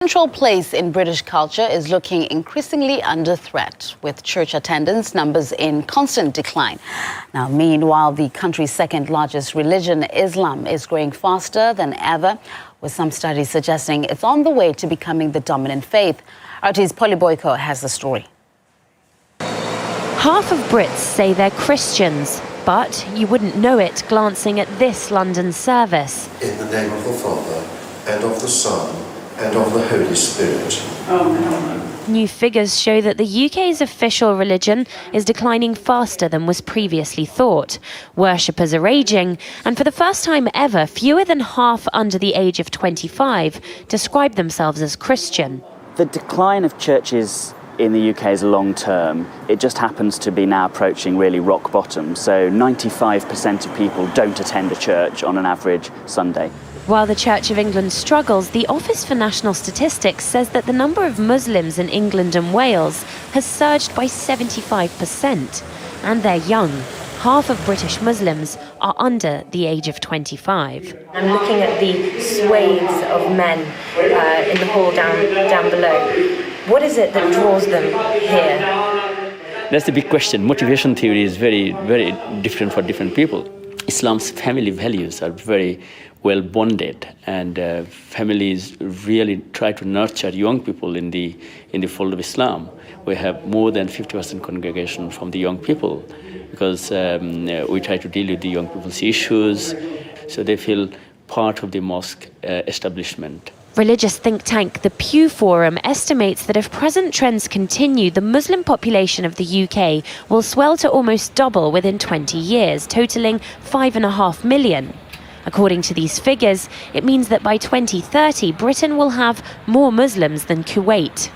Central place in British culture is looking increasingly under threat, with church attendance numbers in constant decline. Now, meanwhile, the country's second largest religion, Islam, is growing faster than ever, with some studies suggesting it's on the way to becoming the dominant faith. RT's Polly Boyko has the story. Half of Brits say they're Christians, but you wouldn't know it glancing at this London service. In the name of the Father, and of the Son, and of the Holy Spirit. New figures show that the UK's official religion is declining faster than was previously thought. Worshippers are aging, and for the first time ever, fewer than half under the age of 25 describe themselves as Christian. The decline of churches in the UK is long term. It just happens to be now approaching really rock bottom. So 95% of people don't attend a church on an average Sunday. While the Church of England struggles, the Office for National Statistics says that the number of Muslims in England and Wales has surged by 75%. And they're young. Half of British Muslims are under the age of 25. I'm looking at the swathes of men in the hall down below. What is it that draws them here? That's the big question. Motivation theory is very, very different for different people. Islam's family values are very well bonded, and families really try to nurture young people in the fold of Islam. We have more than 50% congregation from the young people because we try to deal with the young people's issues, so they feel part of the mosque establishment. Religious think tank The Pew Forum estimates that if present trends continue, the Muslim population of the UK will swell to almost double within 20 years, totalling 5.5 million. According to these figures, it means that by 2030, Britain will have more Muslims than Kuwait.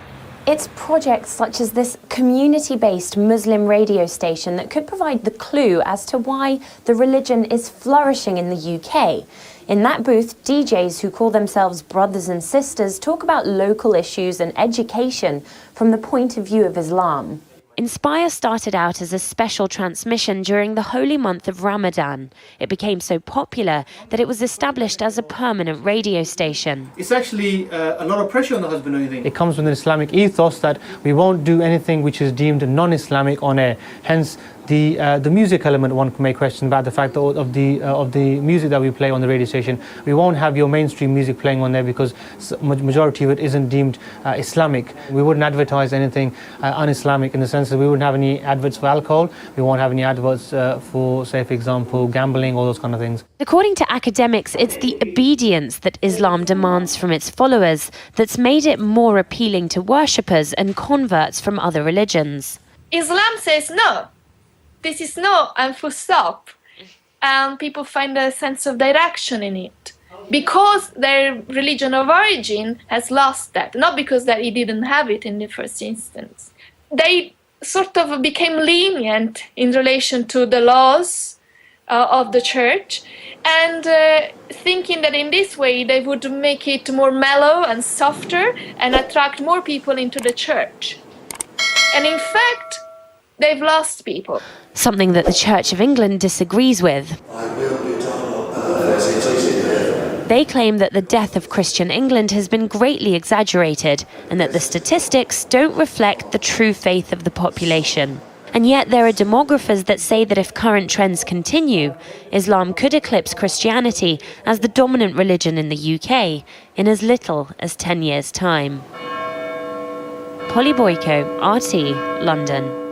It's projects such as this community-based Muslim radio station that could provide the clue as to why the religion is flourishing in the UK. In that booth, DJs who call themselves brothers and sisters talk about local issues and education from the point of view of Islam. Inspire started out as a special transmission during the holy month of Ramadan. It became so popular that it was established as a permanent radio station. It's actually a lot of pressure on the husband or anything. It comes with an Islamic ethos that we won't do anything which is deemed non-Islamic on air. Hence, the music element, one may question about the fact that of the music that we play on the radio station. We won't have your mainstream music playing on there because majority of it isn't deemed Islamic. We wouldn't advertise anything un-Islamic in the sense that we wouldn't have any adverts for alcohol. We won't have any adverts for, say, for example, gambling, all those kind of things. According to academics, it's the obedience that Islam demands from its followers that's made it more appealing to worshippers and converts from other religions. Islam says no. This is no and full stop. And people find a sense of direction in it. Because their religion of origin has lost that, not because that it didn't have it in the first instance. They sort of became lenient in relation to the laws of the church, and thinking that in this way they would make it more mellow and softer and attract more people into the church. And in fact, they've lost people. Something that the Church of England disagrees with. They claim that the death of Christian England has been greatly exaggerated and that the statistics don't reflect the true faith of the population. And yet there are demographers that say that if current trends continue, Islam could eclipse Christianity as the dominant religion in the UK in as little as 10 years' time. Polly Boyko, RT, London.